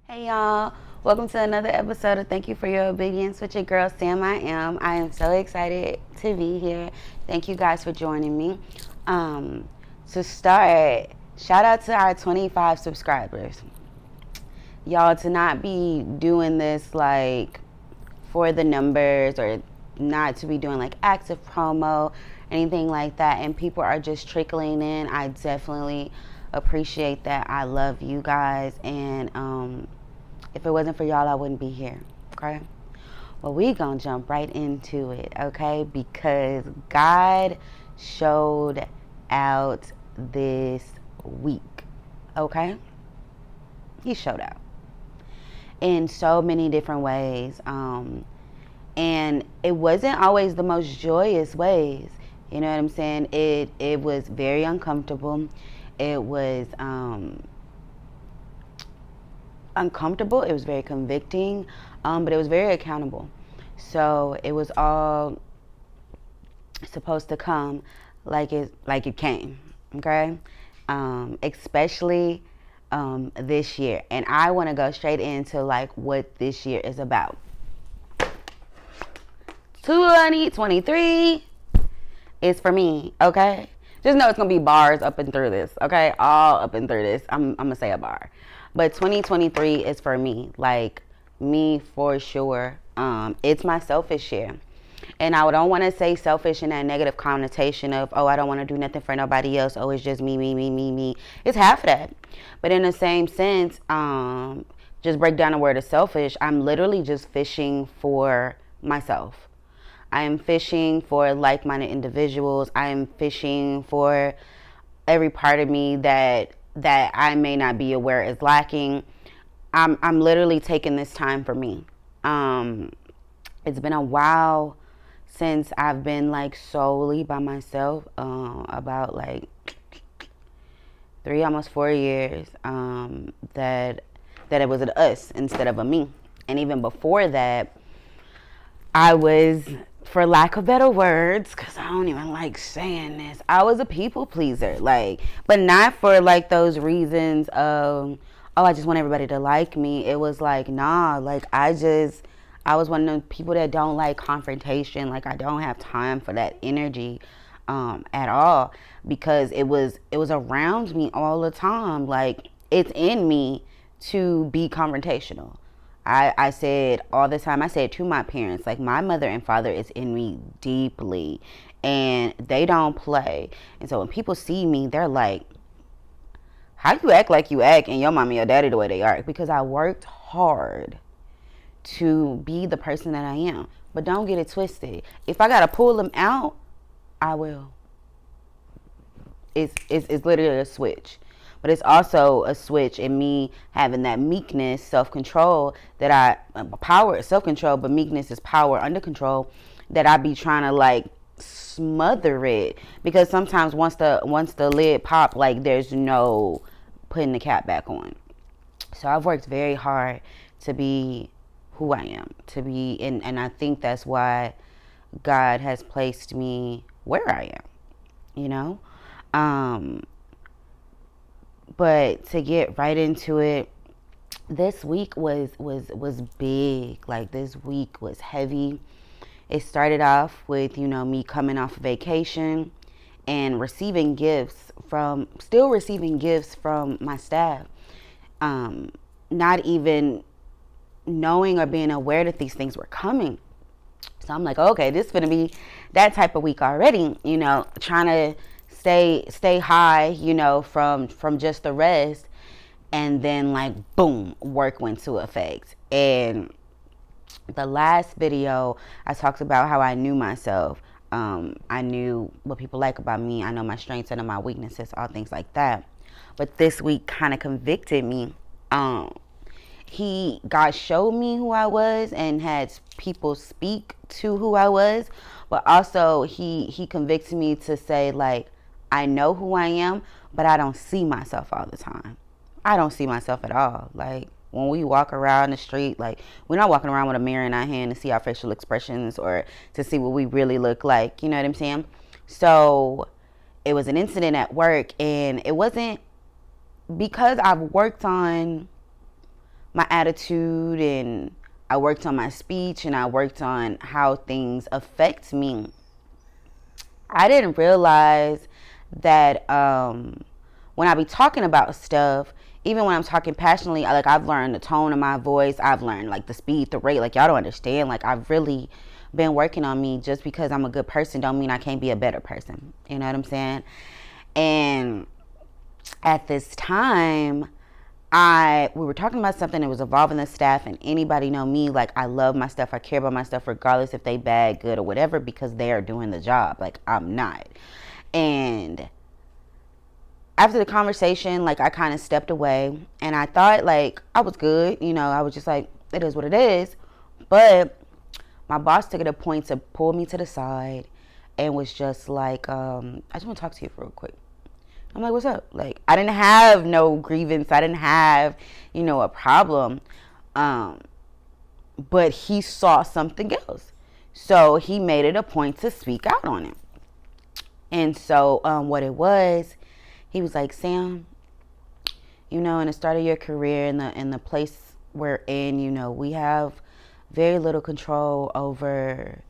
Hey y'all, welcome to another episode of Thank You for Your Obedience with your girl Sam. I am so excited to be here. Thank you guys for joining me. To start, shout out to our 25 subscribers. Y'all, to not be doing this like for the numbers or not to be doing like active promo, anything like that, and people are just trickling in. I definitely appreciate that. I love you guys, and if it wasn't for y'all, I wouldn't be here. Okay. Well, we gonna jump right into it, okay? Because God showed out this week, okay? He showed out in so many different ways. And it wasn't always the most joyous ways. You know what I'm saying? It was very uncomfortable. It was uncomfortable. It was very convicting, but it was very accountable. So it was all supposed to come like it came. Okay, especially this year, and I want to go straight into like what this year is about. 2023 is for me. Okay, just know it's gonna be bars up and through this. Okay, all up and through this. I'm gonna say a bar, but 2023 is for me. Like me for sure. It's my selfish year. And I don't want to say selfish in that negative connotation of, oh, I don't want to do nothing for nobody else. Oh, it's just me, me, me, me, me. It's half of that. But in the same sense, just break down the word of selfish. I'm literally just fishing for myself. I am fishing for like-minded individuals. I am fishing for every part of me that I may not be aware is lacking. I'm literally taking this time for me. It's been a while since I've been like solely by myself, about like 3, almost 4 years, that it was an us instead of a me. And even before that, I was, for lack of better words, because I don't even like saying this, I was a people pleaser. Like, but not for like those reasons of, oh, I just want everybody to like me. It was like, nah, like I was one of the people that don't like confrontation. Like, I don't have time for that energy at all, because it was around me all the time. Like, it's in me to be confrontational. I said all the time, I said to my parents, like, my mother and father is in me deeply, and they don't play. And so when people see me, they're like, how you act like you act and your mom and your daddy the way they are? Because I worked hard to be the person that I am. But don't get it twisted. If I gotta pull them out, I will. It's literally a switch. But it's also a switch in me having that meekness, self-control, power is self-control, but meekness is power under control, that I be trying to like smother it. Because sometimes once the lid pop, like, there's no putting the cap back on. So I've worked very hard to be who I am, to be, and I think that's why God has placed me where I am, you know? But to get right into it, this week was big. Like, this week was heavy. It started off with, me coming off vacation and still receiving gifts from my staff. Not even knowing or being aware that these things were coming. So I'm like, okay, this is gonna be that type of week already, trying to stay high, from just the rest. And then, like, boom, work went to effect. And the last video, I talked about how I knew myself. I knew what people like about me. I know my strengths, I know my weaknesses, all things like that. But this week kind of convicted me. God showed me who I was and had people speak to who I was, but also he convicted me to say, like, I know who I am, but I don't see myself all the time. I don't see myself at all. Like, when we walk around the street, like, we're not walking around with a mirror in our hand to see our facial expressions or to see what we really look like. You know what I'm saying? So it was an incident at work, and it wasn't because I've worked on my attitude, and I worked on my speech, and I worked on how things affect me. I didn't realize that when I be talking about stuff, even when I'm talking passionately, like I've learned the tone of my voice, I've learned like the speed, the rate, like y'all don't understand. Like I've really been working on me. Just because I'm a good person don't mean I can't be a better person. You know what I'm saying? And at this time, we were talking about something that was involving the staff, and anybody know me, like I love my stuff, I care about my stuff regardless if they bad, good, or whatever, because they are doing the job. Like I'm not. And after the conversation, like I kind of stepped away, and I thought like I was good, I was just like, it is what it is. But my boss took it a point to pull me to the side and was just like, I just want to talk to you real quick. I'm like, what's up? Like, I didn't have no grievance. I didn't have, a problem. But he saw something else. So he made it a point to speak out on it. And so what it was, he was like, Sam, in the start of your career, in the place we're in, we have very little control over,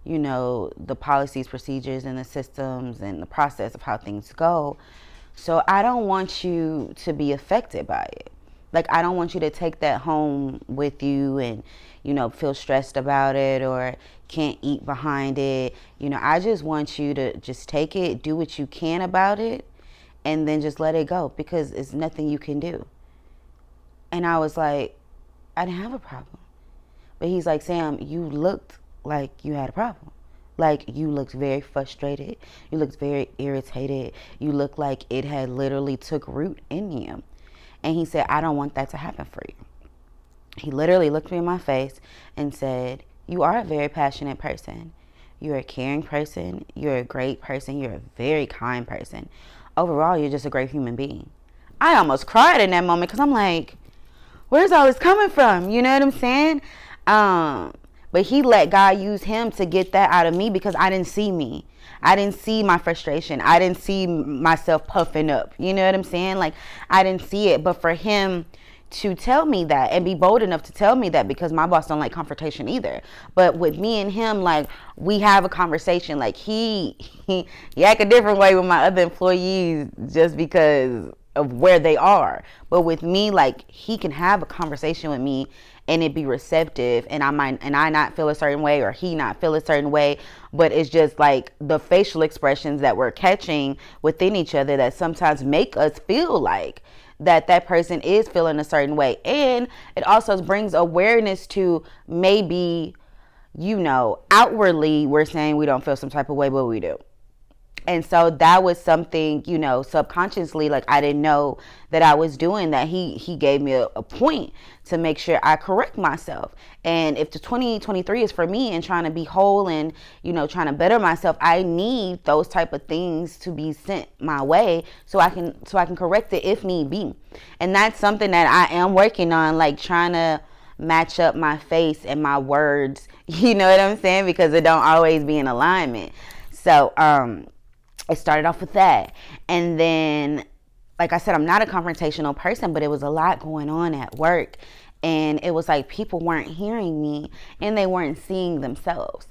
the policies, procedures, and the systems and the process of how things go. So I don't want you to be affected by it. Like, I don't want you to take that home with you and, feel stressed about it or can't eat behind it. I just want you to just take it, do what you can about it, and then just let it go, because it's nothing you can do. And I was like, I didn't have a problem. But he's like, Sam, you looked like you had a problem. Like, you looked very frustrated. You looked very irritated. You looked like it had literally took root in you. And he said, I don't want that to happen for you. He literally looked me in my face and said, you are a very passionate person. You're a caring person. You're a great person. You're a very kind person. Overall, you're just a great human being. I almost cried in that moment, because I'm like, where's all this coming from? You know what I'm saying? But he let God use him to get that out of me, because I didn't see me. I didn't see my frustration. I didn't see myself puffing up. You know what I'm saying? Like, I didn't see it. But for him to tell me that and be bold enough to tell me that, because my boss don't like confrontation either. But with me and him, like, we have a conversation. Like, he act a different way with my other employees just because of where they are. But with me, like, he can have a conversation with me and it be receptive, and I not feel a certain way, or he not feel a certain way. But it's just like the facial expressions that we're catching within each other that sometimes make us feel like that person is feeling a certain way. And it also brings awareness to maybe, outwardly we're saying we don't feel some type of way, but we do. And so that was something, subconsciously, like I didn't know that I was doing that. He gave me a point to make sure I correct myself. And if the 2023 is for me and trying to be whole and, trying to better myself, I need those type of things to be sent my way so I can correct it if need be. And that's something that I am working on, like trying to match up my face and my words, you know what I'm saying? Because it don't always be in alignment. So, it started off with that. And then, like I said, I'm not a confrontational person, but it was a lot going on at work. And it was like people weren't hearing me and they weren't seeing themselves.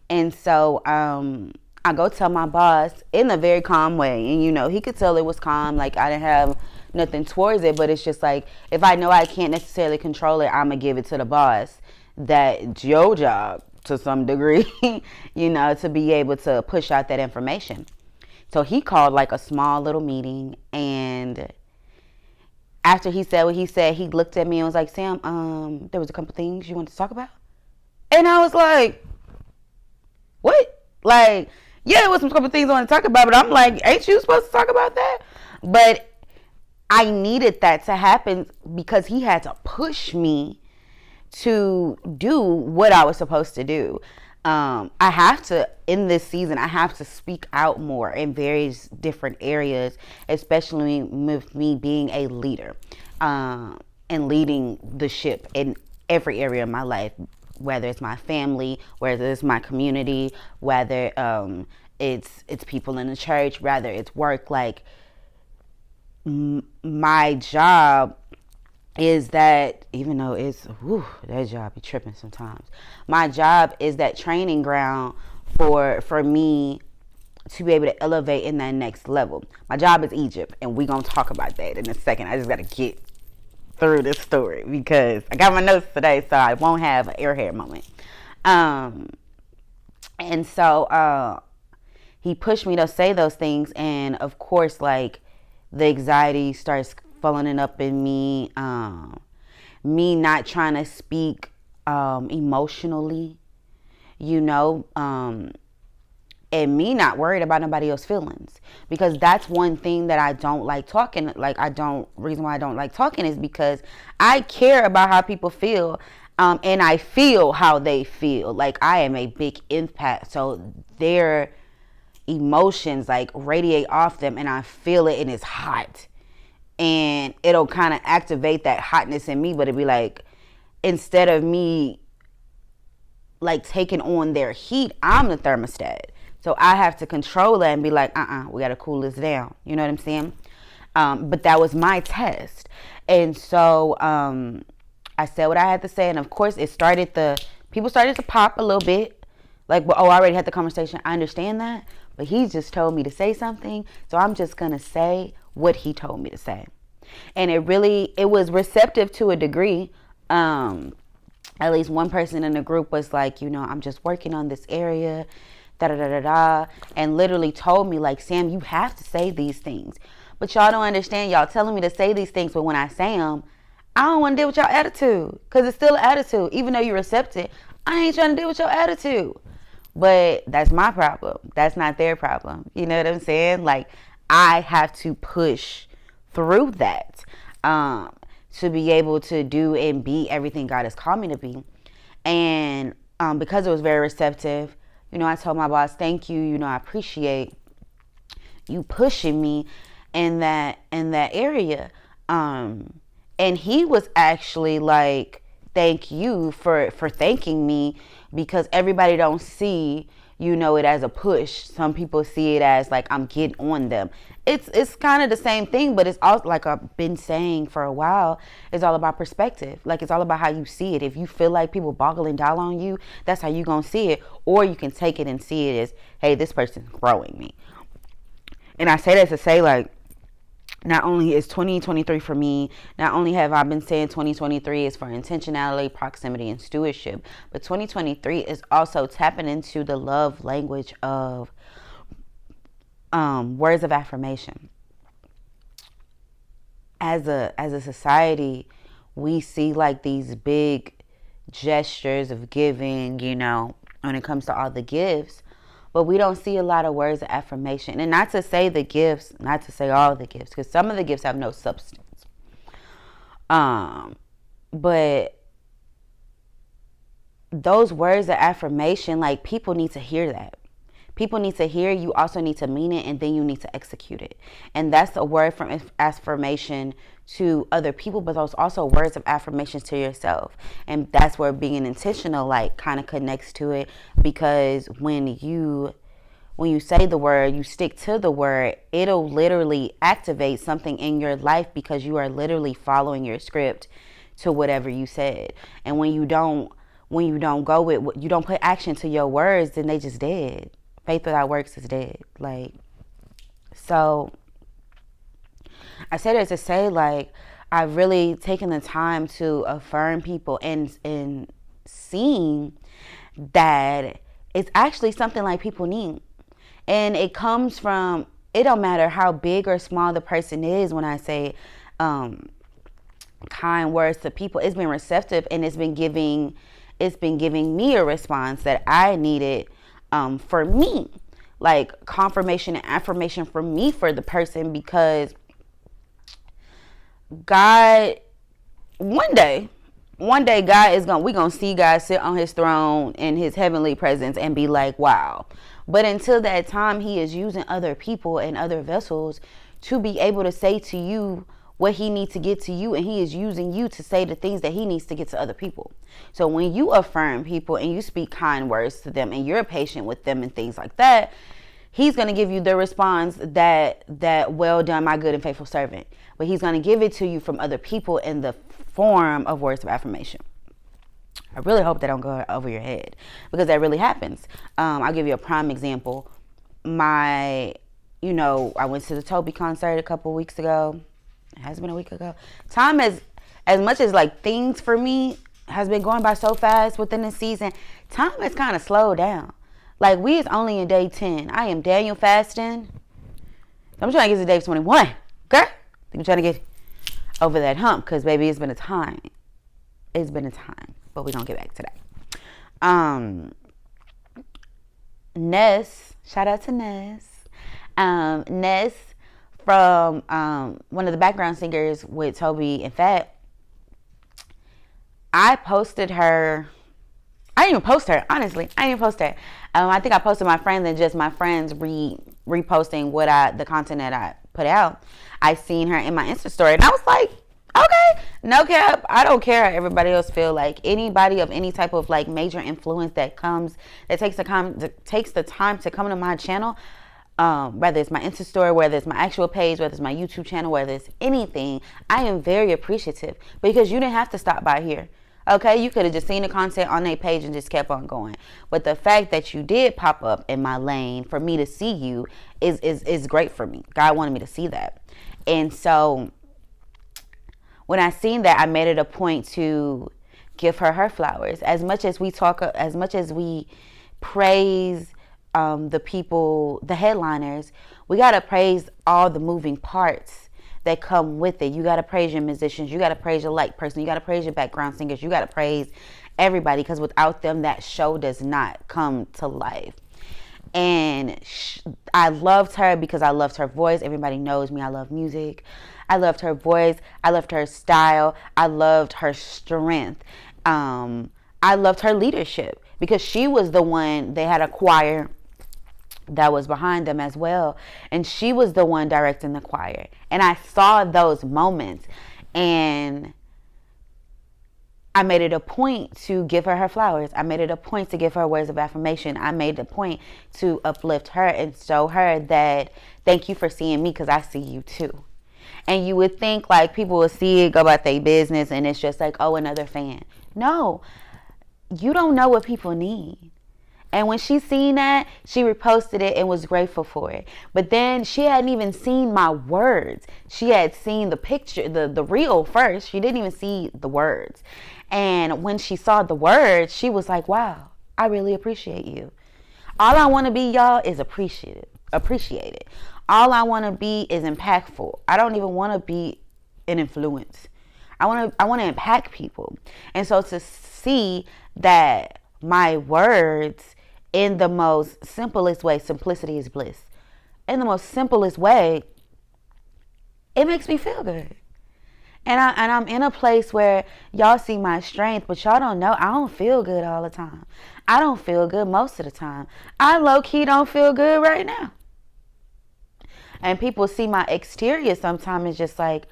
And so I go tell my boss in a very calm way. And, he could tell it was calm. Like, I didn't have nothing towards it. But it's just like, if I know I can't necessarily control it, I'm going to give it to the boss. That's your job to some degree, to be able to push out that information. So he called like a small little meeting, and after he said what he said, he looked at me and was like, Sam, there was a couple things you wanted to talk about. And I was like, what? Like, yeah, there was some couple things I wanted to talk about, but I'm like, ain't you supposed to talk about that? But I needed that to happen because he had to push me to do what I was supposed to do. I have to, in this season, I have to speak out more in various different areas, especially with me being a leader, and leading the ship in every area of my life, whether it's my family, whether it's my community, whether it's people in the church, whether it's work. Like, my job is that even though that job be tripping sometimes, my job is that training ground for me to be able to elevate in that next level. My job is Egypt, and we gonna talk about that in a second. I just gotta get through this story because I got my notes today, so I won't have an airhead moment. And so he pushed me to say those things, and of course, like, the anxiety starts following up in me. Me not trying to speak emotionally, you know, and me not worried about nobody else's feelings, because that's one thing that I don't like talking. Like, reason why I don't like talking is because I care about how people feel, and I feel how they feel. Like, I am a big empath, so their emotions like radiate off them, and I feel it, and it's hot, and it'll kind of activate that hotness in me. But it'd be like, instead of me like taking on their heat, I'm the thermostat. So I have to control that and be like, we got to cool this down. You know what I'm saying? But that was my test. And so I said what I had to say. And of course, people started to pop a little bit. Like, I already had the conversation. I understand that. But he just told me to say something. So I'm just going to say what he told me to say. And it was receptive to a degree. At least one person in the group was like, I'm just working on this area, da da da da da, and literally told me, like, Sam, you have to say these things. But y'all don't understand. Y'all telling me to say these things, but when I say them, I don't want to deal with y'all attitude, because it's still an attitude. Even though you accept it, I ain't trying to deal with your attitude. But that's my problem. That's not their problem. You know what I'm saying? Like, I have to push through that to be able to do and be everything God has called me to be. And because it was very receptive, I told my boss, thank you. I appreciate you pushing me in that area. And he was actually like, thank you for thanking me, because everybody don't see, it as a push. Some people see it as like I'm getting on them. It's kind of the same thing, but it's also, like I've been saying for a while, it's all about perspective. Like, it's all about how you see it. If you feel like people boggling down on you, that's how you gonna see it. Or you can take it and see it as, hey, this person's growing me. And I say that to say, like, not only is 2023 for me, not only have I been saying 2023 is for intentionality, proximity, and stewardship, but 2023 is also tapping into the love language of words of affirmation. As a society, we see like these big gestures of giving, when it comes to all the gifts, but we don't see a lot of words of affirmation. And not to say all the gifts, because some of the gifts have no substance. But those words of affirmation, like, people need to hear that. People need to hear. You also need to mean it, and then you need to execute it. And that's a word from affirmation to other people, but those also words of affirmations to yourself. And that's where being intentional, like, kind of connects to it, because when you say the word, you stick to the word, it'll literally activate something in your life, because you are literally following your script to whatever you said. And when you don't go with what you don't put action to your words, then they just dead. Faith without works is dead. Like, so I said it to say, like, I've really taken the time to affirm people and seeing that it's actually something like people need. And it comes from, it don't matter how big or small the person is. When I say kind words to people, it's been receptive, and it's been giving me a response that I needed for me, like confirmation and affirmation for me, for the person, because God, one day God we gonna see God sit on his throne in his heavenly presence and be like, wow. But until that time, he is using other people and other vessels to be able to say to you what he needs to get to you, and he is using you to say the things that he needs to get to other people. So when you affirm people and you speak kind words to them and you're patient with them and things like that, He's going to give you the response that well done, my good and faithful servant. But he's going to give it to you from other people in the form of words of affirmation. I really hope they don't go over your head, because that really happens. I'll give you a prime example. I went to the Toby concert a couple weeks ago. It has been a week ago. Time as much as like things for me has been going by so fast within this season, time has kind of slowed down. Like, we is only in day 10. I am Daniel fasting. I'm trying to get to day 21. Okay? I'm trying to get over that hump, because baby, it's been a time. It's been a time. But we're going to get back to that. Ness. Shout out to Ness. Ness from one of the background singers with Toby and Fat. I posted her. I didn't even post her, honestly. I didn't even post her. I think I posted my friends, and just my friends reposting the content that I put out. I seen her in my Insta story, and I was like, okay, no cap. I don't care how everybody else feel. Like, anybody of any type of like major influence that takes the time to come to my channel, whether it's my Insta story, whether it's my actual page, whether it's my YouTube channel, whether it's anything, I am very appreciative, because you didn't have to stop by here. Okay, you could have just seen the content on their page and just kept on going. But the fact that you did pop up in my lane for me to see you is great for me. God wanted me to see that. And so when I seen that, I made it a point to give her flowers. As much as we praise the people, the headliners, we got to praise all the moving parts that come with it. You got to praise your musicians. You got to praise your light person. You got to praise your background singers. You got to praise everybody, because without them, that show does not come to life. And I loved her because I loved her voice. Everybody knows me. I love music. I loved her voice. I loved her style. I loved her strength. I loved her leadership, because she was the one. They had a choir that was behind them as well, and she was the one directing the choir, and I saw those moments, and I made it a point to give her flowers. I made it a point to give her words of affirmation. I made a point to uplift her and show her that thank you for seeing me, because I see you too. And you would think like people would see it, go about their business, and it's just like, oh, another fan. No, you don't know what people need. And when she seen that, she reposted it and was grateful for it. But then she hadn't even seen my words. She had seen the picture, the reel first. She didn't even see the words. And when she saw the words, she was like, wow, I really appreciate you. All I want to be, y'all, is appreciated. All I want to be is impactful. I don't even want to be an influence. I want to impact people. And so to see that my words, in the most simplest way, simplicity is bliss. In the most simplest way, it makes me feel good. And I'm in a place where y'all see my strength, but y'all don't know I don't feel good all the time. I don't feel good most of the time. I low-key don't feel good right now. And people see my exterior sometimes, it's just like,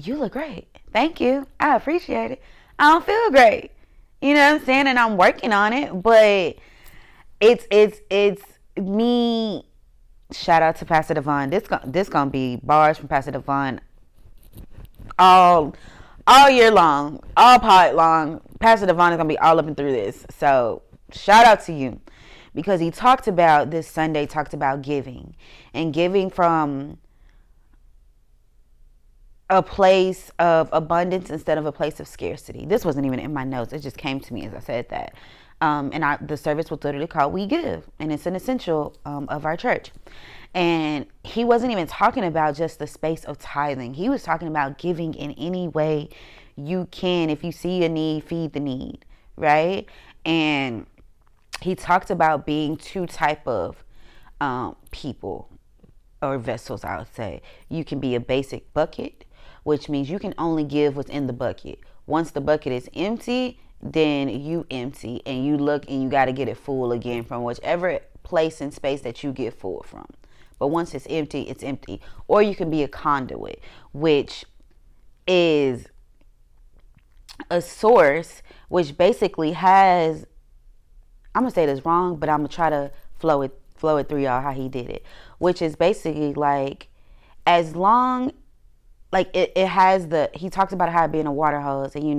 you look great. Thank you. I appreciate it. I don't feel great. You know what I'm saying? And I'm working on it, but it's me. Shout out to Pastor Devon. This gonna be bars from Pastor Devon all year long, all pod long. Pastor Devon is gonna be all up and through this. So shout out to you, because he talked about this Sunday, talked about giving, and giving from a place of abundance instead of a place of scarcity. This wasn't even in my notes. It just came to me as I said that. And the service was literally called We Give, and it's an essential of our church. And he wasn't even talking about just the space of tithing. He was talking about giving in any way you can. If you see a need, feed the need, right? And he talked about being two type of people or vessels, I would say. You can be a basic bucket, which means you can only give what's in the bucket. Once the bucket is empty, then you empty, and you look and you got to get it full again from whichever place and space that you get full from. But once it's empty, it's empty. Or you can be a conduit, which is a source which basically has, I'm going to say this wrong, but I'm going to try to flow it flow it through y'all how he did it, which is basically like, as long, like it has he talks about how it being a water hose, and you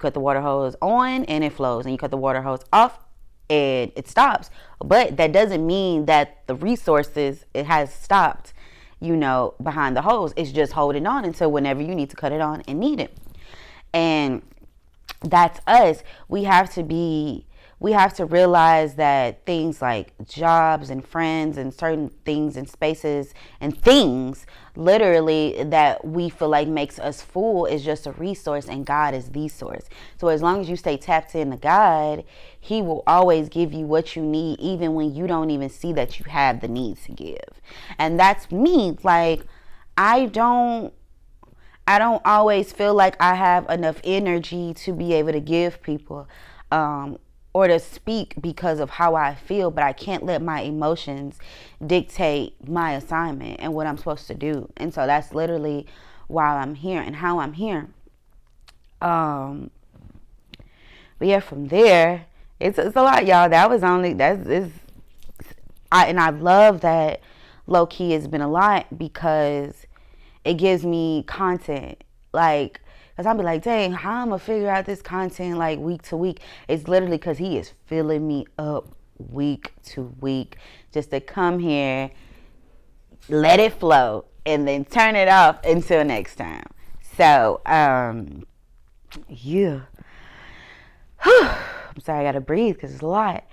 cut the water hose on and it flows, and you cut the water hose off and it stops. But that doesn't mean that the resources, it has stopped, behind the hose. It's just holding on until whenever you need to cut it on and need it. And that's us. We have to realize that things like jobs and friends and certain things and spaces and things literally that we feel like makes us full is just a resource, and God is the source. So as long as you stay tapped into God, he will always give you what you need, even when you don't even see that you have the need to give. And that's me. Like, I don't always feel like I have enough energy to be able to give people or to speak because of how I feel, but I can't let my emotions dictate my assignment and what I'm supposed to do. And so that's literally why I'm here and how I'm here. But yeah, from there, it's a lot, y'all. I love that low key has been a lot, because it gives me content. Like, because I'll be like, dang, how I'm going to figure out this content like week to week? It's literally because he is filling me up week to week just to come here, let it flow, and then turn it off until next time. So, yeah. I'm sorry, I got to breathe because it's a lot.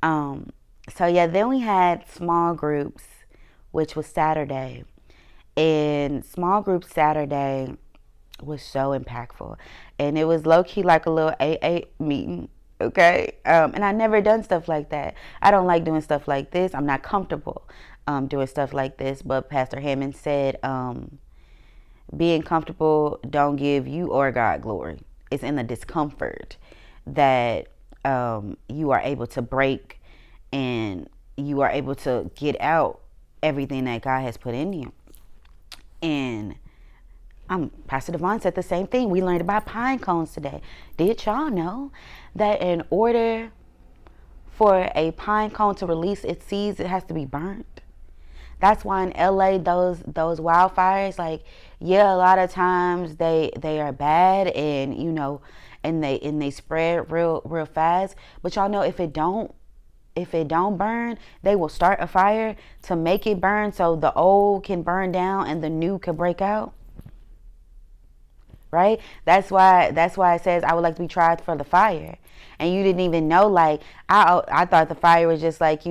So, yeah, then we had small groups, which was Saturday. And small group Saturday was so impactful, and it was low-key like a little AA meeting, okay? And I never done stuff like that. I don't like doing stuff like this. I'm not comfortable doing stuff like this, but Pastor Hammond said being comfortable don't give you or God glory. It's in the discomfort that you are able to break, and you are able to get out everything that God has put in you. And Pastor Devon said the same thing. We learned about pine cones today. Did y'all know that in order for a pine cone to release its seeds, it has to be burnt? That's why in LA, those wildfires, like, yeah, a lot of times they are bad, and and they spread real fast. But y'all know, if it don't burn, they will start a fire to make it burn, so the old can burn down and the new can break out. Right? That's why it says, I would like to be tried for the fire. And you didn't even know, like, I thought the fire was just like,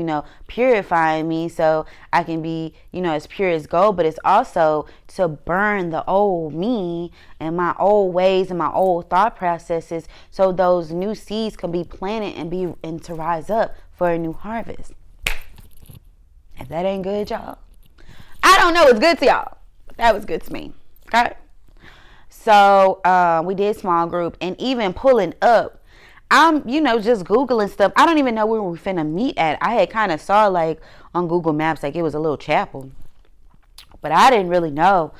purifying me so I can be, as pure as gold. But it's also to burn the old me and my old ways and my old thought processes, so those new seeds can be planted and to rise up for a new harvest. If that ain't good, y'all, I don't know what's good to y'all. That was good to me. Okay. So we did small group, and even pulling up, I'm, just Googling stuff. I don't even know where we're finna meet at. I had kind of saw, like, on Google Maps, like, it was a little chapel, but I didn't really know.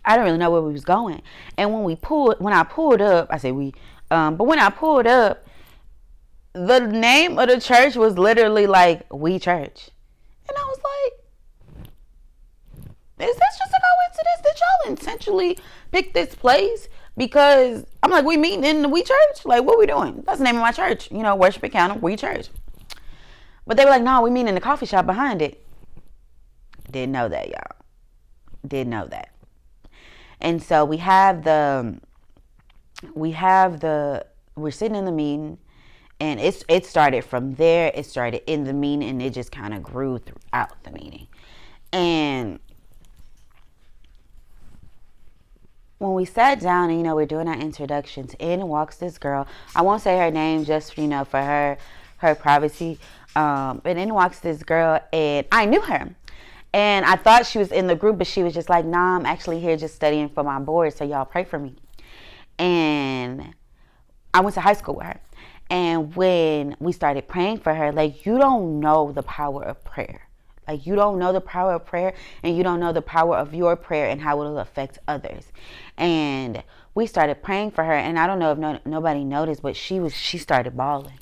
I didn't really know where we was going. And when I pulled up, I say we, but when I pulled up, the name of the church was literally like We Church. And I was like, is this just a coincidence? Did y'all intentionally pick this place? Because I'm like, we meeting in the We Church? Like, what we doing? That's the name of my church. Worship Encounter, We Church. But they were like, no, we meeting in the coffee shop behind it. Didn't know that, y'all. Didn't know that. And so we're sitting in the meeting, and it started from there. It started in the meeting, and it just kind of grew throughout the meeting. And when we sat down and, we're doing our introductions, in walks this girl. I won't say her name just, for her privacy. But in walks this girl, and I knew her. And I thought she was in the group, but she was just like, nah, I'm actually here just studying for my board, so y'all pray for me. And I went to high school with her. And when we started praying for her, like, you don't know the power of prayer. Like, you don't know the power of prayer, and you don't know the power of your prayer and how it will affect others. And we started praying for her, and I don't know if nobody noticed, but she started bawling.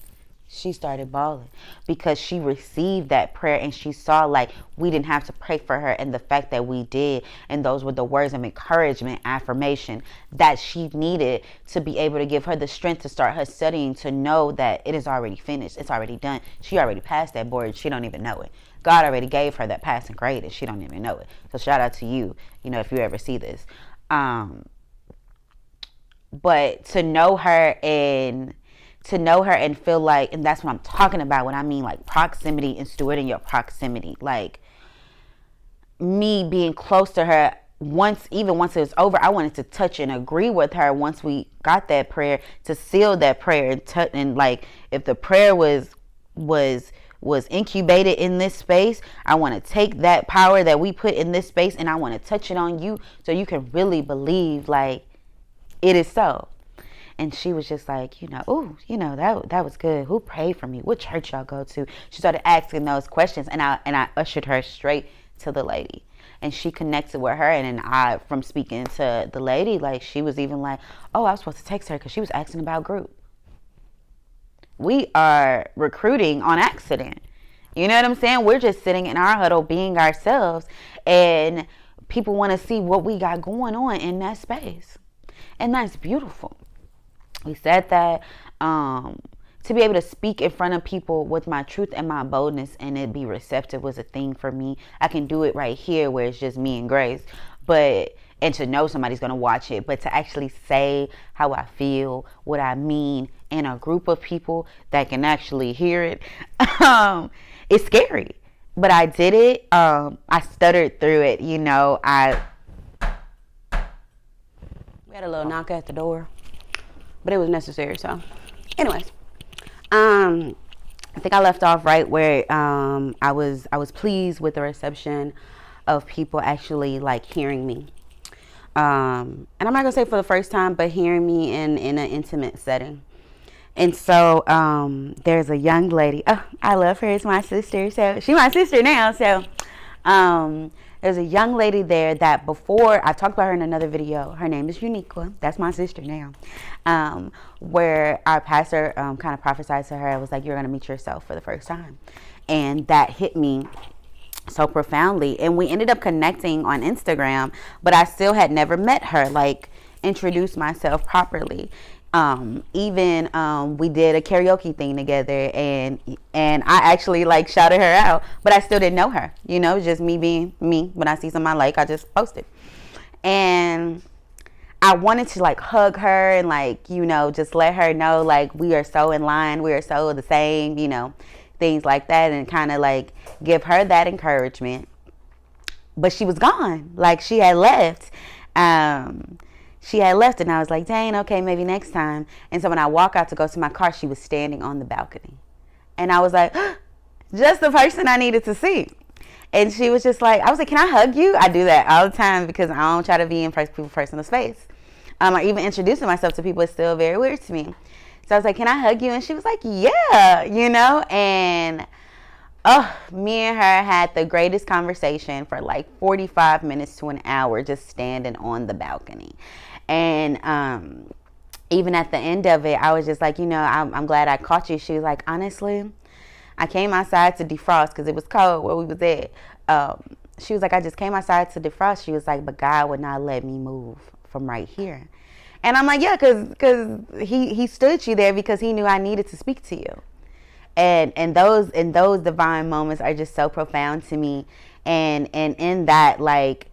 she started bawling because she received that prayer and she saw like we didn't have to pray for her, and the fact that we did, and those were the words of encouragement, affirmation that she needed to be able to give her the strength to start her studying, to know that it is already finished, it's already done. She already passed that board, she don't even know it. God already gave her that passing grade and she don't even know it. So shout out to you, if you ever see this. But to know her and feel like, and that's what I'm talking about when I mean like proximity and stewarding your proximity. Like me being close to her, even once it was over, I wanted to touch and agree with her once we got that prayer, to seal that prayer and like if the prayer was incubated in this space, I want to take that power that we put in this space and I want to touch it on you so you can really believe like it is so. And she was just like, that was good. Who prayed for me? What church y'all go to? She started asking those questions, and I ushered her straight to the lady. And she connected with her, and then I, from speaking to the lady, like she was even like, oh, I was supposed to text her because she was asking about group. We are recruiting on accident. You know what I'm saying? We're just sitting in our huddle being ourselves, and people want to see what we got going on in that space. And that's beautiful. We said that to be able to speak in front of people with my truth and my boldness and it be receptive was a thing for me. I can do it right here where it's just me and Grace, and to know somebody's going to watch it, but to actually say how I feel, what I mean in a group of people that can actually hear it, it's scary. But I did it. I stuttered through it. We had a little knock at the door, but it was necessary. So anyways, I think I left off right where I was pleased with the reception of people actually like hearing me. And I'm not gonna say for the first time, but hearing me in an intimate setting. And so there's a young lady. Oh, I love her. It's my sister. So she's my sister now. So there's a young lady there that before, I talked about her in another video. Her name is Uniqua. That's my sister now. Where our pastor kind of prophesied to her. I was like, you're going to meet yourself for the first time. And that hit me so profoundly. And we ended up connecting on Instagram, but I still had never met her, like introduced myself properly. Even we did a karaoke thing together, and I actually like shouted her out, but I still didn't know her. Just me being me. When I see something I like, I just post it. And I wanted to like hug her and like, just let her know like we are so in line, we are so the same, things like that, and kind of like give her that encouragement. But she was gone. Like she had left. And I was like, dang, okay, maybe next time. And so when I walk out to go to my car, she was standing on the balcony. And I was like, just the person I needed to see. And she was just like, I was like, can I hug you? I do that all the time because I don't try to be in people's personal space. Or even introducing myself to people is still very weird to me. So I was like, can I hug you? And she was like, yeah, and me and her had the greatest conversation for like 45 minutes to an hour, just standing on the balcony. And even at the end of it, I was just like, I'm glad I caught you. She was like, honestly, I came outside to defrost because it was cold where we was at. She was like, I just came outside to defrost. She was like, but God would not let me move from right here. And I'm like, yeah, because he stood you there because he knew I needed to speak to you. And those divine moments are just so profound to me. And in that, like,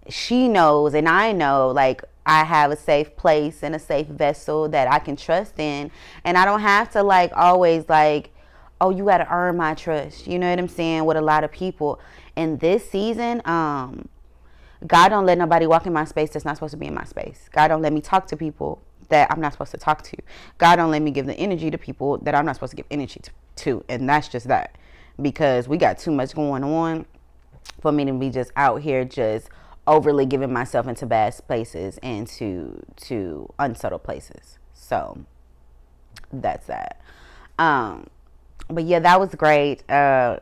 she knows and I know, like, I have a safe place and a safe vessel that I can trust in. And I don't have to, like, always, like, oh, you got to earn my trust. You know what I'm saying? With a lot of people. In this season, God don't let nobody walk in my space that's not supposed to be in my space. God don't let me talk to people that I'm not supposed to talk to. God don't let me give the energy to people that I'm not supposed to give energy to. And that's just that. Because we got too much going on for me to be just out here just overly giving myself into bad places and to unsettled places. So that's that. But yeah, that was great. And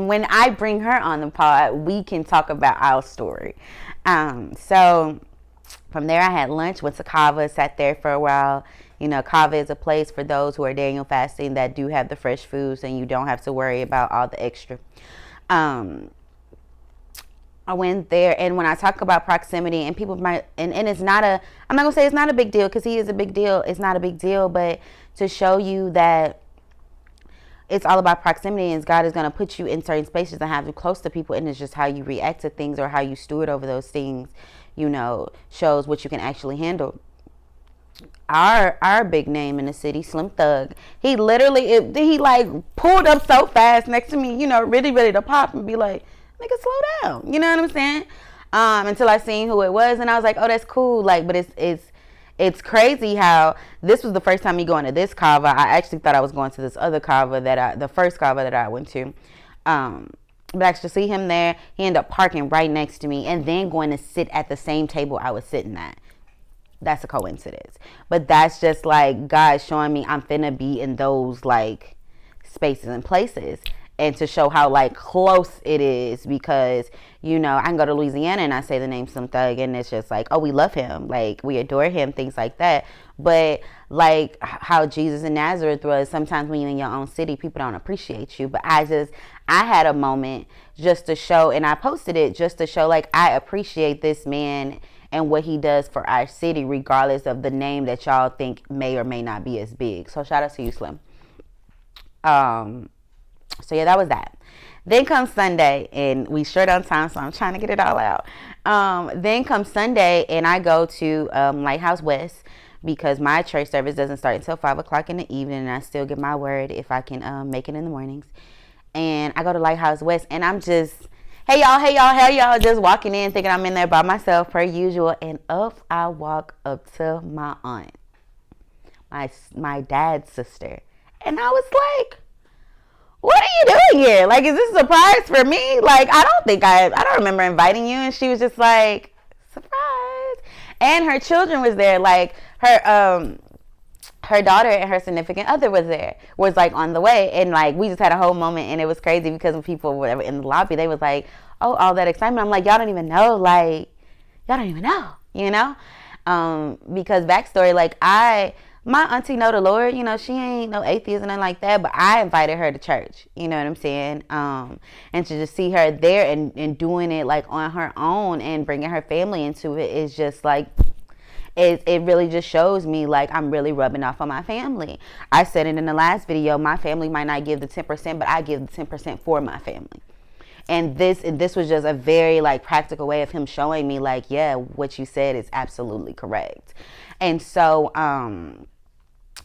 when I bring her on the pod, we can talk about our story. So from there, I had lunch, went to Kava, sat there for a while, Kava is a place for those who are Daniel fasting that do have the fresh foods, and you don't have to worry about all the extra. I went there, and when I talk about proximity, and people might, and it's not a, I'm not gonna say it's not a big deal, because he is a big deal. It's not a big deal, but to show you that it's all about proximity, and God is going to put you in certain spaces and have you close to people, and it's just how you react to things or how you steward over those things, shows what you can actually handle. Our big name in the city, Slim Thug, he literally, he like pulled up so fast next to me, really ready to pop and be like, nigga, slow down. You know what I'm saying? Until I seen who it was, and I was like, oh, that's cool. Like, but it's crazy how this was the first time me going to this kava. I actually thought I was going to this other kava the first kava that I went to. But actually see him there, he ended up parking right next to me and then going to sit at the same table I was sitting at. That's a coincidence. But that's just like God showing me I'm finna be in those like spaces and places. And to show how like close it is, because I can go to Louisiana and I say the name Slim Thug and it's just like, oh, we love him, like we adore him, things like that. But like how Jesus in Nazareth was, sometimes when you're in your own city, people don't appreciate you. But I had a moment just to show, and I posted it just to show like I appreciate this man and what he does for our city, regardless of the name that y'all think may or may not be as big. So shout out to you, Slim. So yeah, that was that. Then comes Sunday, and we short on time, so I'm trying to get it all out. Then comes Sunday, and I go to Lighthouse West, because my church service doesn't start until 5 o'clock in the evening, and I still get my word if I can make it in the mornings. And I go to Lighthouse West, and I'm just, hey y'all, just walking in thinking I'm in there by myself per usual, and up I walk up to my aunt, my dad's sister, and I was like, what are you doing here? Like, is this a surprise for me? Like, I don't remember inviting you. And she was just like, surprise. And her children was there. Like, her daughter and her significant other was like on the way. And like, we just had a whole moment, and it was crazy because when people were in the lobby, they was like, oh, all that excitement. I'm like, y'all don't even know. Because backstory, like my auntie know the Lord, she ain't no atheist and nothing like that, but I invited her to church, you know what I'm saying? And to just see her there and doing it like on her own and bringing her family into it is just like, it really just shows me like I'm really rubbing off on my family. I said it in the last video, my family might not give the 10%, but I give the 10% for my family. And this was just a very like practical way of him showing me like, yeah, what you said is absolutely correct. And so,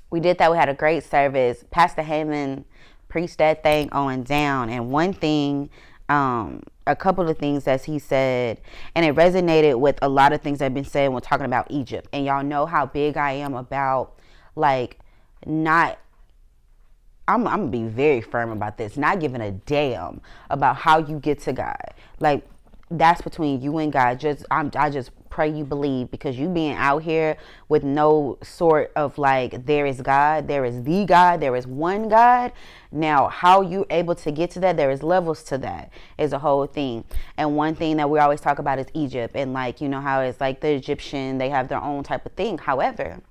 we did that. We had a great service. Pastor Heyman preached that thing on down. And one thing, a couple of things that he said, and it resonated with a lot of things that have been said when talking about Egypt. And y'all know how big I am about like not, I'm going to be very firm about this, not giving a damn about how you get to God. Like, that's between you and God. I just pray you believe, because you being out here with no sort of like, there is God, there is the God, there is one God. Now, how you able to get to that, there is levels to that, is a whole thing. And one thing that we always talk about is Egypt, and like, how it's like the Egyptian, they have their own type of thing. However,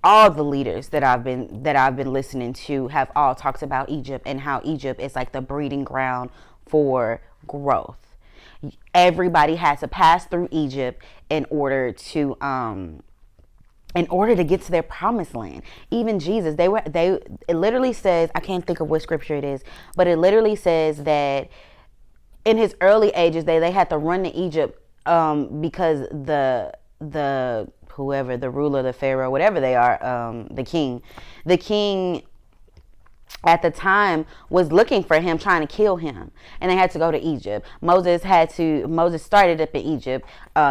all the leaders that I've been listening to have all talked about Egypt, and how Egypt is like the breeding ground for growth. Everybody has to pass through Egypt in order to get to their promised land. Even Jesus, it literally says, I can't think of what scripture it is, but it literally says that in his early ages they had to run to Egypt because the whoever, the ruler, the pharaoh, whatever they are, the king at the time was looking for him, trying to kill him, and they had to go to Egypt. Moses started up in Egypt,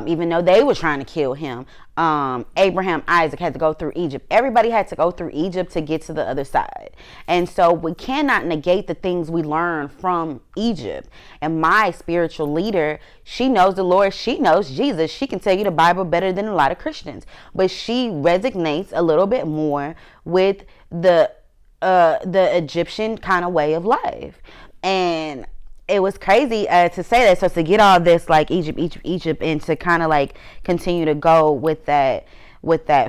even though they were trying to kill him. Abraham, Isaac had to go through Egypt. Everybody had to go through Egypt to get to the other side. And so we cannot negate the things we learn from Egypt. And my spiritual leader, she knows the Lord, she knows Jesus. She can tell you the Bible better than a lot of Christians, but she resonates a little bit more with the Egyptian kind of way of life. And it was crazy to say that. So to get all this like Egypt, and to kind of like continue to go with that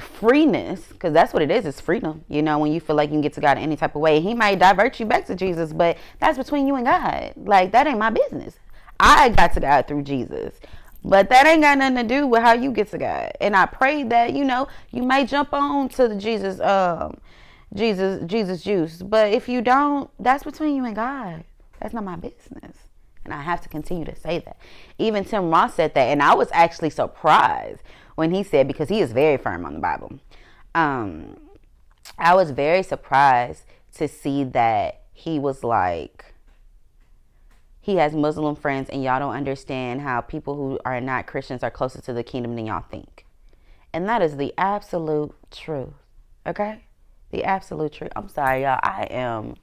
freeness, because that's what it is. It's freedom. You know, when you feel like you can get to God in any type of way, He might divert you back to Jesus, but that's between you and God. Like, that ain't my business. I got to God through Jesus, but that ain't got nothing to do with how you get to God. And I pray that, you know, you may jump on to the Jesus juice, but if you don't, that's between you and God. That's not my business. And I have to continue to say that. Even Tim Ross said that, and I was actually surprised when he said, because he is very firm on the Bible. I was very surprised to see that he was like, he has Muslim friends, and y'all don't understand how people who are not Christians are closer to the kingdom than y'all think. And that is the absolute truth. Okay? The absolute truth. I'm sorry, y'all. I am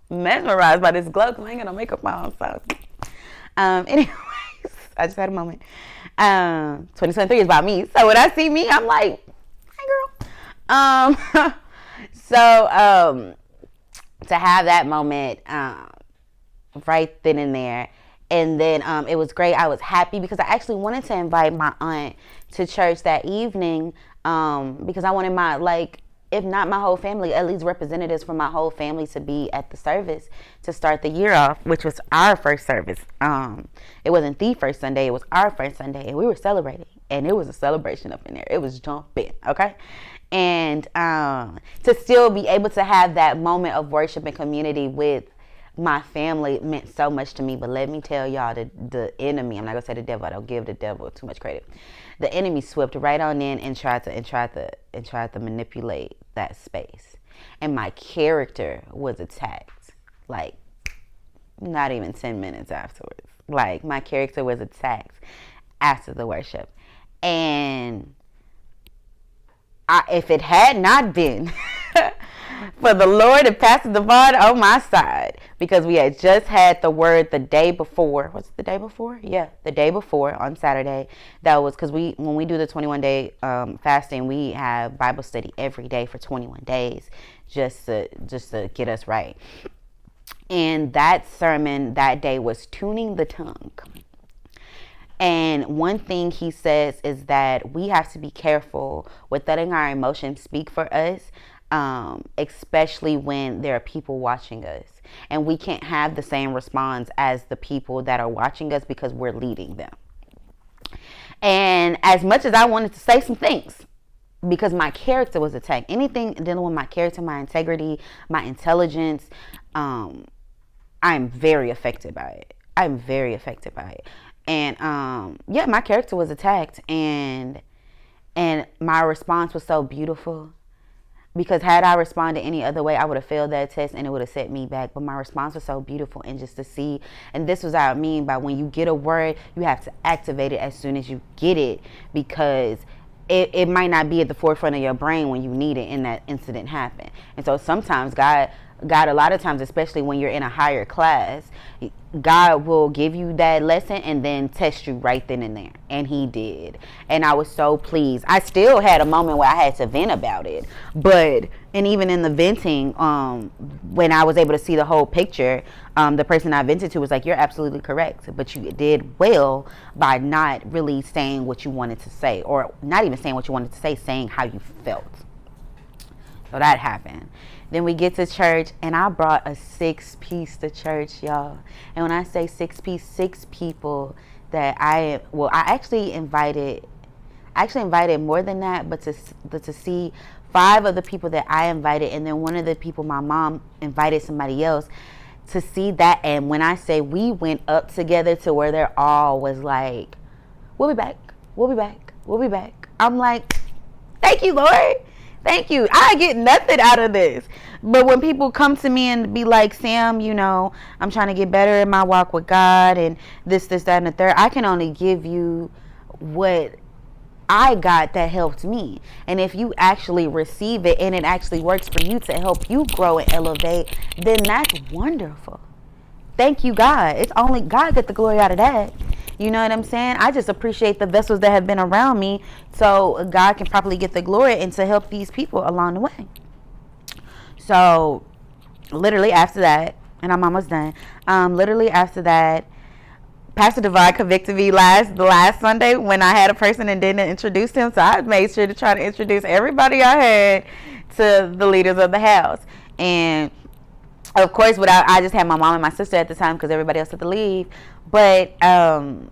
mesmerized by this glow because I ain't got no makeup on. So, anyways, I just had a moment. 2023 is about me. So when I see me, I'm like, hey, girl. To have that moment right then and there. And then it was great. I was happy because I actually wanted to invite my aunt to church that evening because I wanted my, like, if not my whole family, at least representatives from my whole family to be at the service to start the year off, which was our first service. It wasn't the first Sunday, it was our first Sunday, and we were celebrating, and it was a celebration up in there. It was jumping, okay? And to still be able to have that moment of worship and community with my family meant so much to me. But let me tell y'all, the enemy, I'm not gonna say the devil, I don't give the devil too much credit. The enemy swept right on in and tried to manipulate that space. And my character was attacked, like, not even 10 minutes afterwards. Like, my character was attacked after the worship. And if it had not been for the Lord and Pastor Devon on my side, because we had just had the word the day before. Was it the day before? Yeah, the day before on Saturday. That was because when we do the 21-day fasting, we have Bible study every day for 21 days just to get us right. And that sermon that day was tuning the tongue. And one thing he says is that we have to be careful with letting our emotions speak for us, especially when there are people watching us. And we can't have the same response as the people that are watching us because we're leading them. And as much as I wanted to say some things, because my character was attacked, anything dealing with my character, my integrity, my intelligence, I'm very affected by it. I'm very affected by it. And yeah, my character was attacked, and my response was so beautiful, because had I responded any other way, I would have failed that test and it would have set me back. But my response was so beautiful, and just to see, and this was what I mean by when you get a word, you have to activate it as soon as you get it, because it might not be at the forefront of your brain when you need it and that incident happened. And so sometimes God, a lot of times, especially when you're in a higher class, God will give you that lesson and then test you right then and there. And he did. And I was so pleased. I still had a moment where I had to vent about it. And even in the venting, when I was able to see the whole picture, the person I vented to was like, you're absolutely correct. But you did well by not really saying what you wanted to say, or not even saying what you wanted to say, saying how you felt. So that happened. Then we get to church, and I brought a 6-piece to church, y'all. And when I say 6-piece, 6 people that I actually invited more than that, but to see 5 of the people that I invited, and then one of the people, my mom invited somebody else, to see that. And when I say we went up together to where they're all was like, we'll be back, we'll be back, we'll be back. I'm like, thank you, Lord. Thank you. I get nothing out of this. But when people come to me and be like, Sam, you know, I'm trying to get better in my walk with God and this, that, and the third, I can only give you what I got that helped me. And if you actually receive it and it actually works for you to help you grow and elevate, then that's wonderful. Thank you, God. It's only God get the glory out of that. You know what I'm saying? I just appreciate the vessels that have been around me so God can properly get the glory and to help these people along the way. So literally after that, and I'm almost done. Literally after that, Pastor Divine convicted me the last Sunday when I had a person and didn't introduce him. So I made sure to try to introduce everybody I had to the leaders of the house. And of course, I just had my mom and my sister at the time because everybody else had to leave. But I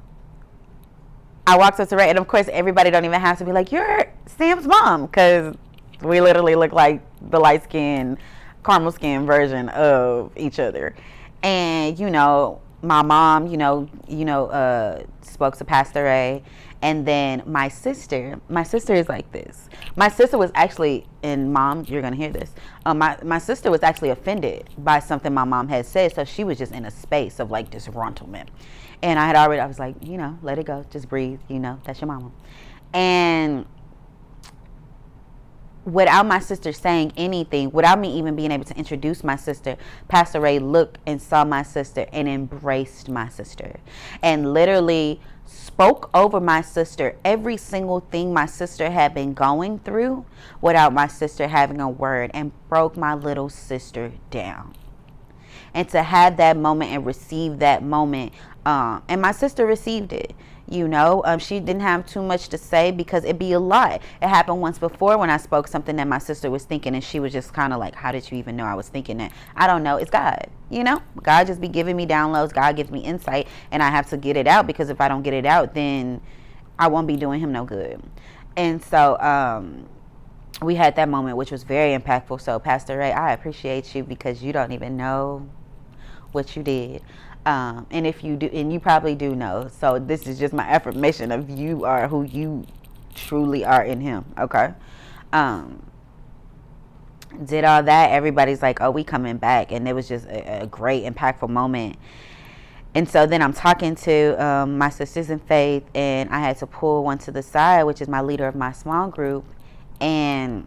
walked up to Ray, and of course, everybody don't even have to be like, "You're Sam's mom," because we literally look like the light skinned, caramel skin version of each other. And my mom, spoke to Pastor Ray, and then my sister is like this. My sister was actually, and mom, you're gonna hear this. My sister was actually offended by something my mom had said, so she was just in a space of like disgruntlement. And I was like, let it go, just breathe. That's your mama. And without my sister saying anything, without me even being able to introduce my sister, Pastor Ray looked and saw my sister and embraced my sister and literally spoke over my sister every single thing my sister had been going through without my sister having a word, and broke my little sister down. And to have that moment and receive that moment, and my sister received it. She didn't have too much to say because it'd be a lot. It happened once before when I spoke something that my sister was thinking, and she was just kind of like, "How did you even know I was thinking that?" I don't know. It's God. God just be giving me downloads. God gives me insight, and I have to get it out, because if I don't get it out, then I won't be doing him no good. And so we had that moment, which was very impactful. So Pastor Ray, I appreciate you, because you don't even know what you did. And if you do, and you probably do know, so this is just my affirmation of you are who you truly are in him. Okay. Did all that, everybody's like, "Oh, we coming back," and it was just a great impactful moment. And so then I'm talking to my sisters in faith, and I had to pull one to the side, which is my leader of my small group. And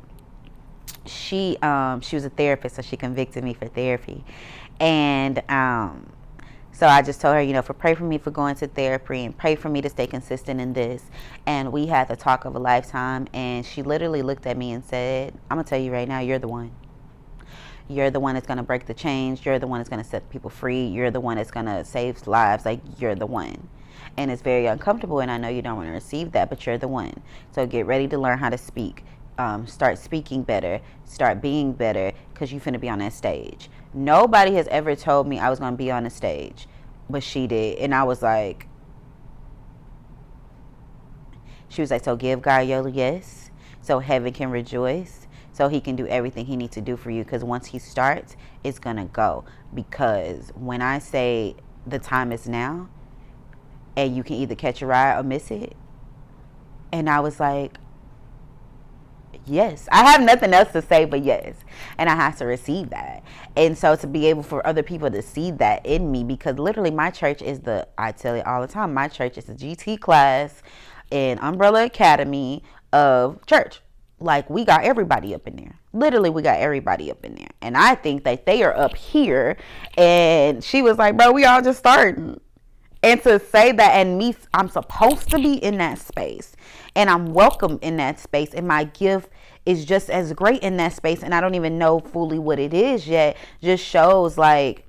she was a therapist, so she convicted me for therapy. And so I just told her, pray for me for going to therapy, and pray for me to stay consistent in this. And we had the talk of a lifetime. And she literally looked at me and said, "I'm going to tell you right now, you're the one. You're the one that's going to break the chains. You're the one that's going to set people free. You're the one that's going to save lives. Like, you're the one. And it's very uncomfortable, and I know you don't want to receive that, but you're the one. So get ready to learn how to speak. Start speaking better. Start being better, because you finna be on that stage." Nobody has ever told me I was going to be on the stage, but she did. And I was like, she was like, "So give God your yes, so heaven can rejoice, so he can do everything he needs to do for you, because once he starts, it's going to go. Because when I say the time is now, and you can either catch a ride or miss it." And I was like, yes. I have nothing else to say but yes. And I have to receive that. And so to be able for other people to see that in me, because literally my church is I tell it all the time, my church is a GT class and Umbrella Academy of church. Like, we got everybody up in there. Literally, we got everybody up in there. And I think that they are up here. And she was like, "Bro, we all just starting." And to say that, and me, I'm supposed to be in that space, and I'm welcome in that space, and my gift is just as great in that space, and I don't even know fully what it is yet, just shows like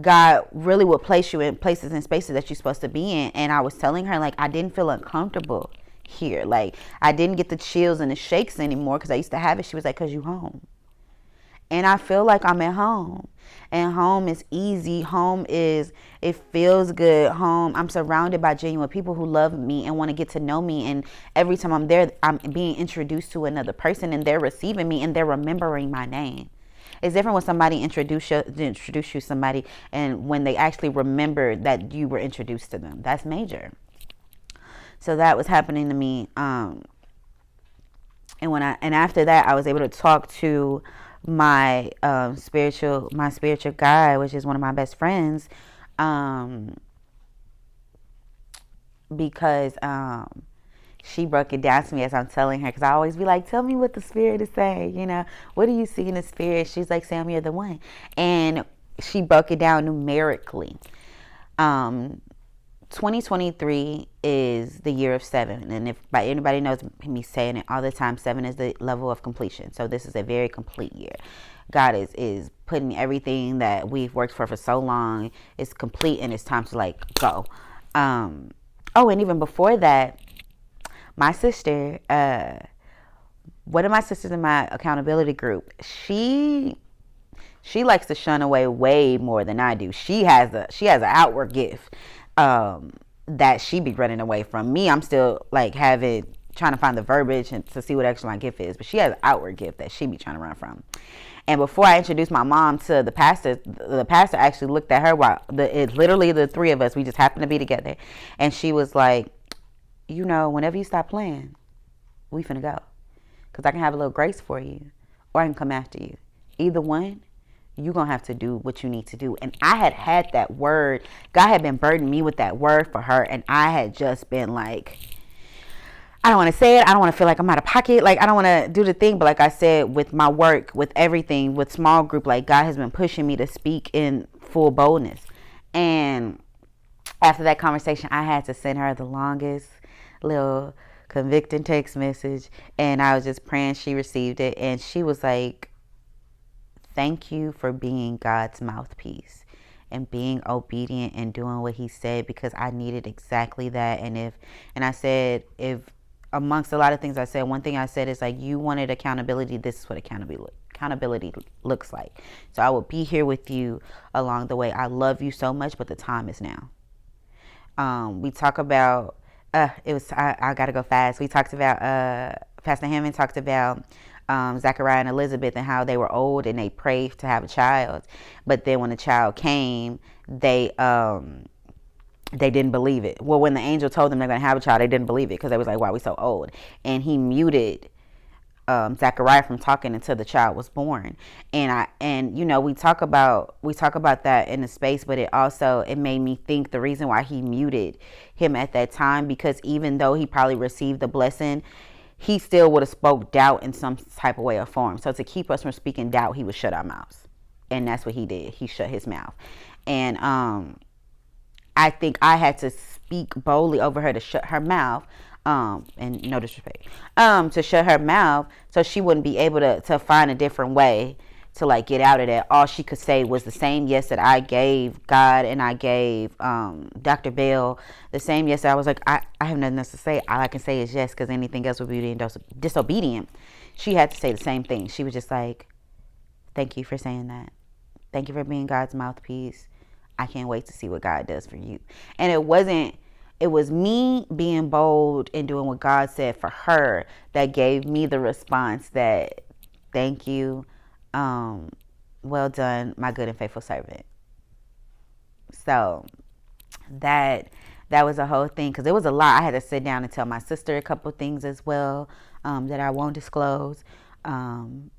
God really will place you in places and spaces that you're supposed to be in. And I was telling her, like, I didn't feel uncomfortable here. Like, I didn't get the chills and the shakes anymore, because I used to have it. She was like, "Because you home." And I feel like I'm at home. And home is easy. It feels good. Home, I'm surrounded by genuine people who love me and want to get to know me. And every time I'm there, I'm being introduced to another person, and they're receiving me, and they're remembering my name. It's different when somebody introduce you to somebody, and when they actually remember that you were introduced to them. That's major. So that was happening to me. And after that, I was able to talk to my spiritual guide, which is one of my best friends, because she broke it down to me as I'm telling her, because I always be like, "Tell me what the spirit is saying, what do you see in the spirit?" She's like, "Sam, you're the one." And she broke it down numerically, 2023 is the year of 7, and if by anybody knows me saying it all the time, 7 is the level of completion. So this is a very complete year. God is putting everything that we've worked for so long is complete, and it's time to like go. Oh, and even before that, my sister, one of my sisters in my accountability group, she likes to shun away way more than I do. She has an outward gift that she be running away from. Me, I'm still like trying to find the verbiage and to see what actually my gift is. But she has an outward gift that she be trying to run from. And before I introduced my mom to the pastor actually looked at her while it's literally the three of us. We just happened to be together, and she was like, whenever you stop playing, we finna go, cause I can have a little grace for you, or I can come after you. Either one, you're going to have to do what you need to do. And I had that word. God had been burdening me with that word for her. And I had just been like, I don't want to say it. I don't want to feel like I'm out of pocket. Like, I don't want to do the thing. But like I said, with my work, with everything, with small group, like God has been pushing me to speak in full boldness. And after that conversation, I had to send her the longest little convicting text message. And I was just praying she received it. And she was like, thank you for being God's mouthpiece and being obedient and doing what he said, because I needed exactly that. And I said, if amongst a lot of things I said, one thing I said is like, you wanted accountability. This is what accountability looks like. So I will be here with you along the way. I love you so much, but the time is now. We talk about, I gotta go fast. We talked about, Pastor Hammond talked about Zachariah and Elizabeth and how they were old and they prayed to have a child, but then when the child came, they didn't believe it. Well, when the angel told them they're going to have a child, they didn't believe it because they was like, "Why are we so old?" And he muted Zachariah from talking until the child was born. And we talk about that in the space, but it made me think the reason why he muted him at that time, because even though he probably received the blessing, he still would have spoke doubt in some type of way or form. So to keep us from speaking doubt, he would shut our mouths. And that's what he did. He shut his mouth. And I think I had to speak boldly over her to shut her mouth. And no disrespect. To shut her mouth so she wouldn't be able to find a different way to like get out of that. All she could say was the same yes that I gave God and I gave Dr. Bell, the same yes that I was like, I have nothing else to say. All I can say is yes, because anything else would be disobedient. She had to say the same thing. She was just like, thank you for saying that. Thank you for being God's mouthpiece. I can't wait to see what God does for you. And it was me being bold and doing what God said for her that gave me the response that, thank you. Well done, my good and faithful servant. So that was a whole thing, because it was a lot. I had to sit down and tell my sister a couple things as well that I won't disclose. And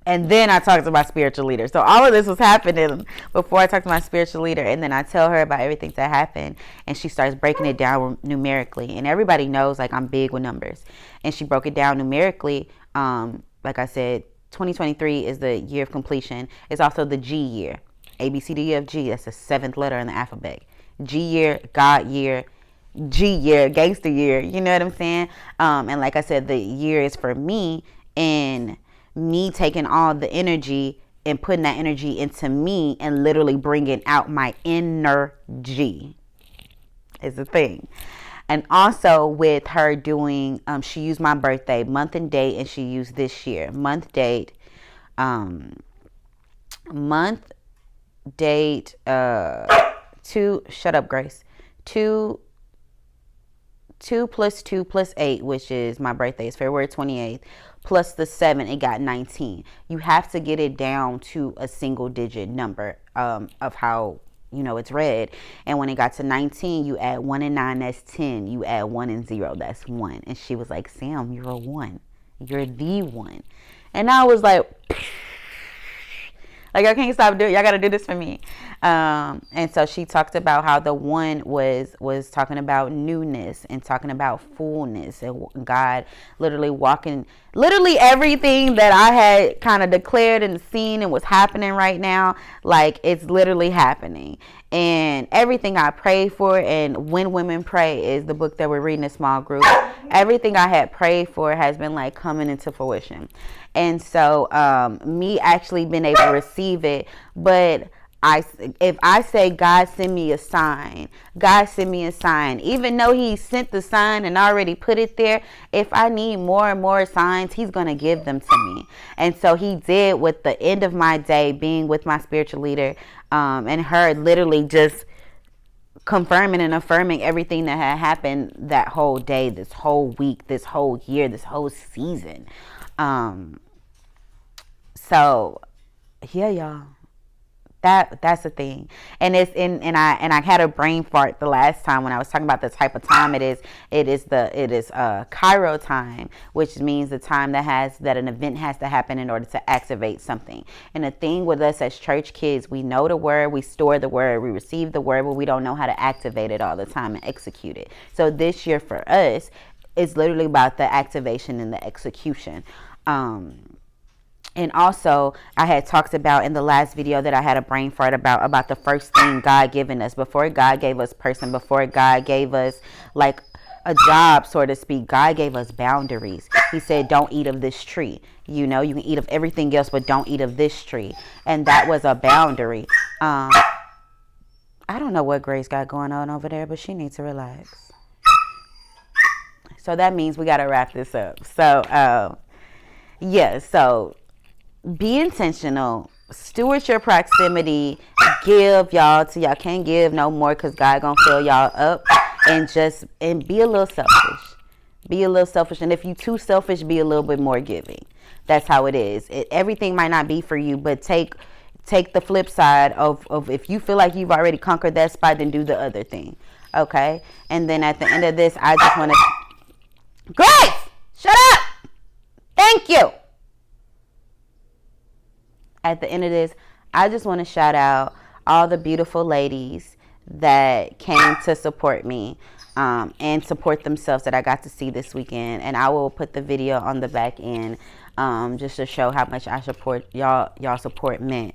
then I talked to my spiritual leader. So all of this was happening before I talked to my spiritual leader. And then I tell her about everything that happened. And she starts breaking it down numerically. And everybody knows, like, I'm big with numbers. And she broke it down numerically. Like I said, 2023 is the year of completion. It's also the G year. A, B, C, D, E, F, G. That's the 7th letter in the alphabet. G year, God year, G year, gangster year. You know what I'm saying? And like I said, the year is for me, and me taking all the energy and putting that energy into me and literally bringing out my inner G is the thing. And also with her doing, she used my birthday, month and date, and she used this year. Month, date, 2, shut up, Grace. 2 plus 2 plus 8, which is my birthday, is February 28th, plus the 7, it got 19. You have to get it down to a single digit number of how, it's read. And when it got to 19, you add 1 and 9, that's 10. You add 1 and 0, that's 1. And she was like, Sam, you're a 1. You're the one. And I was like, Like, I can't stop doing. Y'all got to do this for me. And so she talked about how the one was talking about newness and talking about fullness, and God literally walking, literally everything that I had kind of declared and seen and was happening right now, like it's literally happening. And everything I prayed for, and When Women Pray is the book that we're reading in a small group. Everything I had prayed for has been like coming into fruition. And so me actually being able to receive it, but if I say God send me a sign, God send me a sign, even though he sent the sign and already put it there, if I need more and more signs, he's going to give them to me. And so he did, with the end of my day being with my spiritual leader, and her literally just confirming and affirming everything that had happened that whole day, this whole week, this whole year, this whole season. So yeah, y'all. That's the thing. And it's in and I had a brain fart the last time when I was talking about the type of time it is. It is Cairo time, which means the time that an event has to happen in order to activate something. And the thing with us as church kids, we know the word, we store the word, we receive the word, but we don't know how to activate it all the time and execute it. So this year for us, it's literally about the activation and the execution. And also, I had talked about in the last video that I had a brain fart about the first thing God given us. Before God gave us person, before God gave us like a job, so to speak, God gave us boundaries. He said, don't eat of this tree. You know, you can eat of everything else, but don't eat of this tree. And that was a boundary. I don't know what Grace got going on over there, but she needs to relax. So that means we got to wrap this up. So, yeah, so be intentional, steward your proximity, give y'all till y'all can't give no more, because God gonna fill y'all up, and be a little selfish. And if you too selfish, be a little bit more giving. That's how it is. Everything might not be for you, but take the flip side of if you feel like you've already conquered that spot, then do the other thing. Okay. And then at the end of this, I just want to Grace, shut up. Thank you. At the end of this, I just want to shout out all the beautiful ladies that came to support me and support themselves that I got to see this weekend. And I will put the video on the back end just to show how much I support y'all support meant.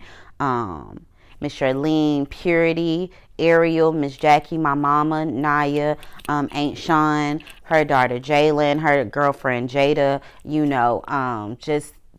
Miss Shirlene, Purity, Auriel, Miss Jackie, my mama, Naya, Aunt Shawn, her daughter Jaelyn, her girlfriend Jayda,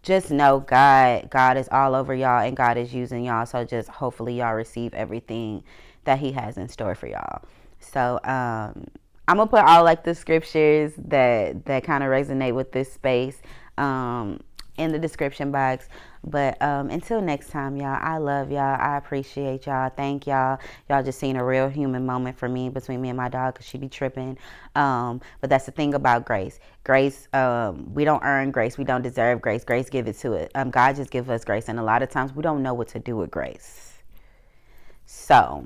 just know God is all over y'all, and God is using y'all. So just hopefully y'all receive everything that he has in store for y'all. So I'm gonna put all like the scriptures that kind of resonate with this space in the description box. But until next time, y'all, I love y'all. I appreciate y'all. Thank y'all. Y'all just seen a real human moment for me between me and my dog, because she be tripping. But that's the thing about grace. Grace, we don't earn grace. We don't deserve grace. Grace give it to it. God just give us grace. And a lot of times we don't know what to do with grace. So,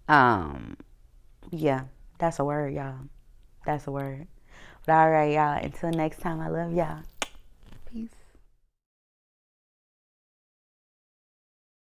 yeah, that's a word, y'all. That's a word. But all right, y'all. Until next time, I love y'all.